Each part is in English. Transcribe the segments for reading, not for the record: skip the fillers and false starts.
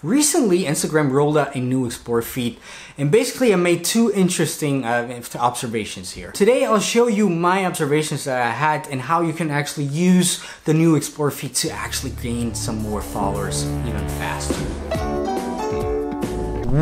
Recently, Instagram rolled out a new Explore feed, and basically I made two interesting observations here. Today I'll show you my observations that I had and how you can actually use the new Explore feed to actually gain some more followers even faster.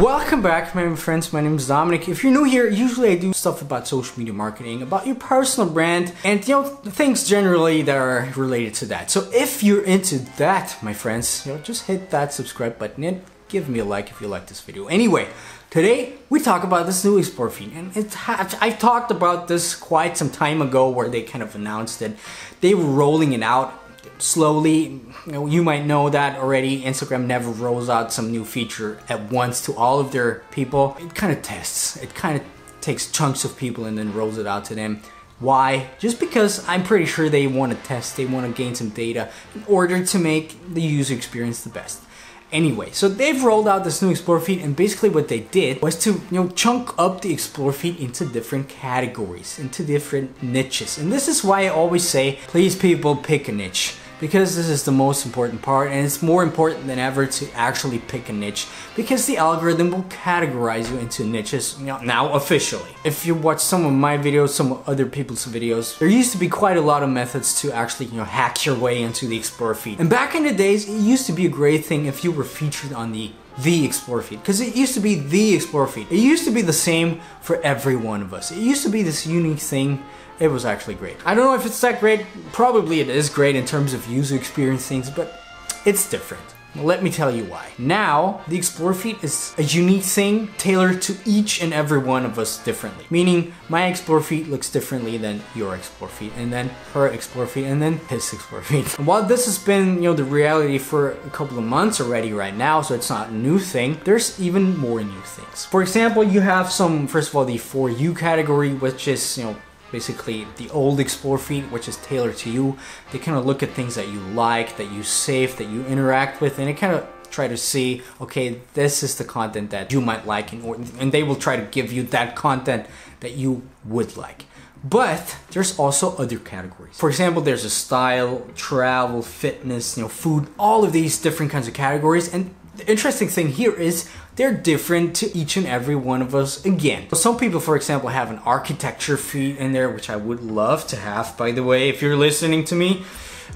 Welcome back, my friends. My name is Dominic. If you're new here, usually I do stuff about social media marketing, about your personal brand, and things generally that are related to that. So if you're into that, my friends, just hit that subscribe button and give me a like if you like this video. Anyway, today we talk about this new Explore feed, and I talked about this quite some time ago where they kind of announced that they were rolling it out slowly. You might know that already. Instagram never rolls out some new feature at once to all of their people. It kind of tests. It kind of takes chunks of people and then rolls it out to them. Why? Just because I'm pretty sure they want to test, they want to gain some data in order to make the user experience the best. Anyway, so they've rolled out this new Explore feed, and basically what they did was to chunk up the Explore feed into different categories, into different niches. And this is why I always say, please people, pick a niche. Because this is the most important part, and it's more important than ever to actually pick a niche, because the algorithm will categorize you into niches now officially. If you watch some of my videos, some other people's videos, there used to be quite a lot of methods to actually hack your way into the Explore feed. And back in the days, it used to be a great thing if you were featured on the Explore feed, because it used to be the Explore feed. It used to be the same for every one of us. It used to be this unique thing. It was actually great. I don't know if it's that great. Probably it is great in terms of user experience things, but it's different. Well, let me tell you why. Now, the Explore feed is a unique thing tailored to each and every one of us differently. Meaning, my Explore feed looks differently than your Explore feed, and then her Explore feed, and then his Explore feed. And while this has been, the reality for a couple of months already right now, so it's not a new thing, there's even more new things. For example, you have first of all, the For You category, which is, basically the old Explore feed, which is tailored to you. They kind of look at things that you like, that you save, that you interact with, and they kind of try to see, okay, this is the content that you might like, and they will try to give you that content that you would like. But there's also other categories. For example, there's a style, travel, fitness, food, all of these different kinds of categories. And the interesting thing here is they're different to each and every one of us again. Some people, for example, have an architecture feed in there, which I would love to have, by the way, if you're listening to me.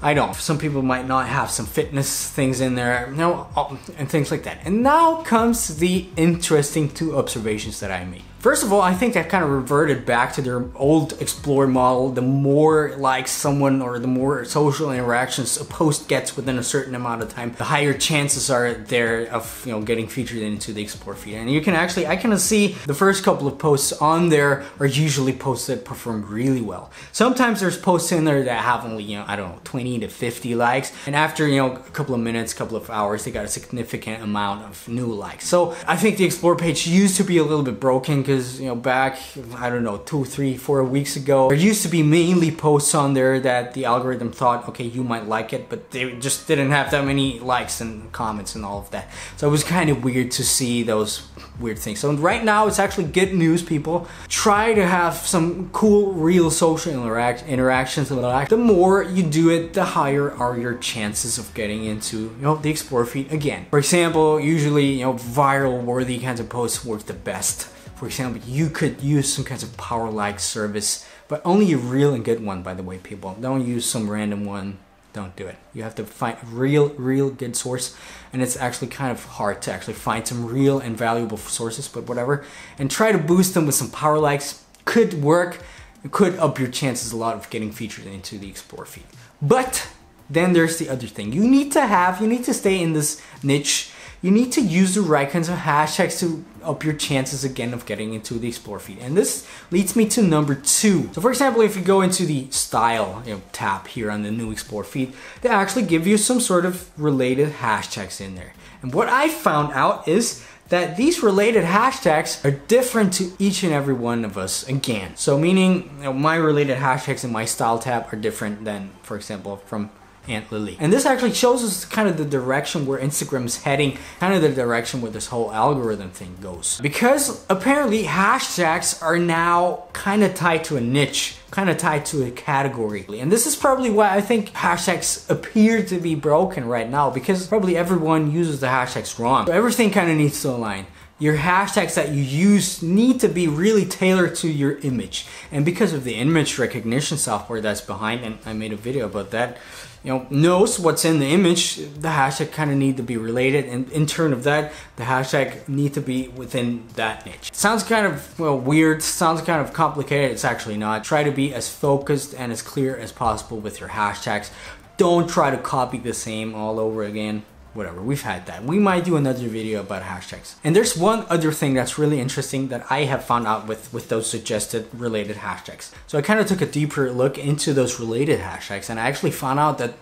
I don't. Some people might not have some fitness things in there, and things like that. And now comes the interesting two observations that I made. First of all, I think that kind of reverted back to their old Explore model. The more likes someone or the more social interactions a post gets within a certain amount of time, the higher chances are there of getting featured into the Explore feed. And you can actually, I kind of see the first couple of posts on there are usually posts that perform really well. Sometimes there's posts in there that have only, I don't know, 20 to 50 likes. And after, a couple of minutes, couple of hours, they got a significant amount of new likes. So I think the Explore page used to be a little bit broken, because back, I don't know, 2, 3, 4 weeks ago, there used to be mainly posts on there that the algorithm thought, okay, you might like it, but they just didn't have that many likes and comments and all of that. So it was kind of weird to see those weird things. So right now, it's actually good news, people. Try to have some cool, real social interactions. The more you do it, the higher are your chances of getting into, the Explore feed again. For example, usually, viral-worthy kinds of posts work the best. For example, you could use some kinds of power like service, but only a real and good one, by the way, people. Don't use some random one. Don't do it. You have to find a real good source, and it's actually kind of hard to actually find some real and valuable sources, but whatever. And try to boost them with some power likes. Could work. It could up your chances a lot of getting featured into the Explore feed. But then there's the other thing. You need to stay in this niche. You need to use the right kinds of hashtags to up your chances again of getting into the Explore feed. And this leads me to number 2. So for example, if you go into the style tab here on the new Explore feed, they actually give you some sort of related hashtags in there. And what I found out is that these related hashtags are different to each and every one of us again. So meaning my related hashtags in my style tab are different than, for example, from Aunt Lily. And this actually shows us kind of the direction where Instagram's heading, kind of the direction where this whole algorithm thing goes. Because apparently hashtags are now kind of tied to a niche, kind of tied to a category. And this is probably why I think hashtags appear to be broken right now, because probably everyone uses the hashtags wrong. So everything kind of needs to align. Your hashtags that you use need to be really tailored to your image. And because of the image recognition software that's behind, and I made a video about that, knows what's in the image, the hashtag kind of need to be related, and in turn of that, the hashtag need to be within that niche. Sounds kind of weird, sounds kind of complicated, it's actually not. Try to be as focused and as clear as possible with your hashtags. Don't try to copy the same all over again. Whatever, we've had that. We might do another video about hashtags. And there's one other thing that's really interesting that I have found out with those suggested related hashtags. So I kind of took a deeper look into those related hashtags, and I actually found out that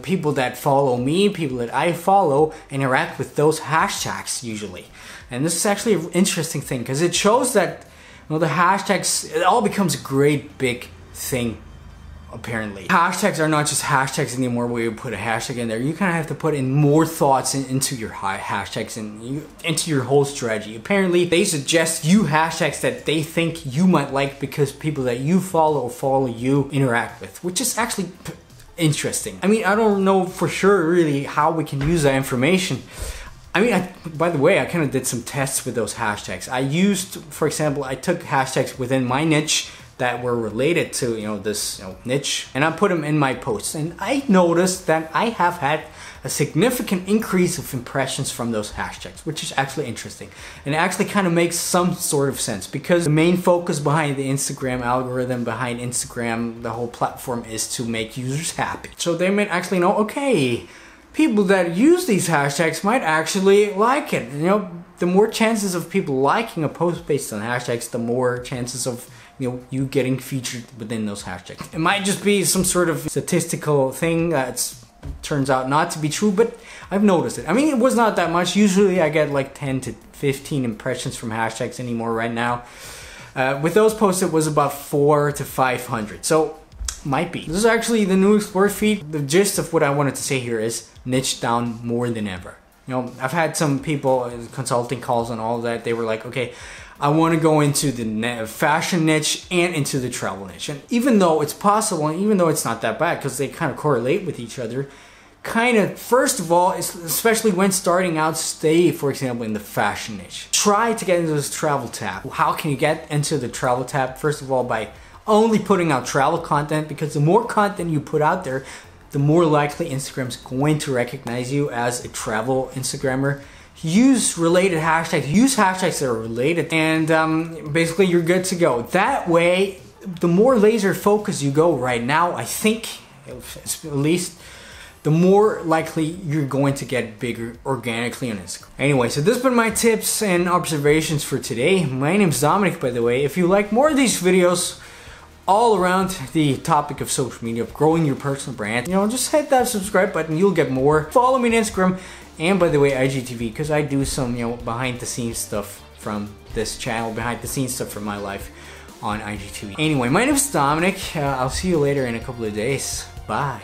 people that follow me, people that I follow, interact with those hashtags usually. And this is actually an interesting thing, because it shows that the hashtags, it all becomes a great big thing. Apparently, hashtags are not just hashtags anymore where you put a hashtag in there. You kind of have to put in more thoughts into your hashtags and into your whole strategy. Apparently, they suggest you hashtags that they think you might like because people that you follow you interact with, which is actually interesting. I mean, I don't know for sure really how we can use that information. I mean, by the way, I kind of did some tests with those hashtags. I used, for example, I took hashtags within my niche that were related to this niche, and I put them in my posts, and I noticed that I have had a significant increase of impressions from those hashtags, which is actually interesting, and it actually kind of makes some sort of sense, because the main focus behind the Instagram algorithm, behind Instagram, the whole platform, is to make users happy. So they might actually know, okay, people that use these hashtags might actually like it. The more chances of people liking a post based on hashtags, the more chances of you getting featured within those hashtags. It might just be some sort of statistical thing that turns out not to be true, but I've noticed it. I mean, it was not that much. Usually I get like 10 to 15 impressions from hashtags anymore right now. With those posts, it was about 400 to 500. So might be. This is actually the new Explore feed. The gist of what I wanted to say here is niche down more than ever. I've had some people, consulting calls and all of that, they were like, okay, I want to go into the fashion niche and into the travel niche. And even though it's possible, and even though it's not that bad, because they kind of correlate with each other, first of all, especially when starting out, stay, for example, in the fashion niche. Try to get into this travel tab. How can you get into the travel tab? First of all, by only putting out travel content, because the more content you put out there, the more likely Instagram's going to recognize you as a travel Instagrammer. Use related hashtags, use hashtags that are related, and basically you're good to go. That way, the more laser focused you go right now, I think, at least, the more likely you're going to get bigger organically on Instagram. Anyway, so this has been my tips and observations for today. My name's Dominic, by the way. If you like more of these videos, all around the topic of social media, of growing your personal brand, just hit that subscribe button, you'll get more. Follow me on Instagram, and by the way, IGTV, because I do some, behind the scenes stuff from this channel, behind the scenes stuff from my life on IGTV. Anyway, my name is Dominic. I'll see you later in a couple of days. Bye.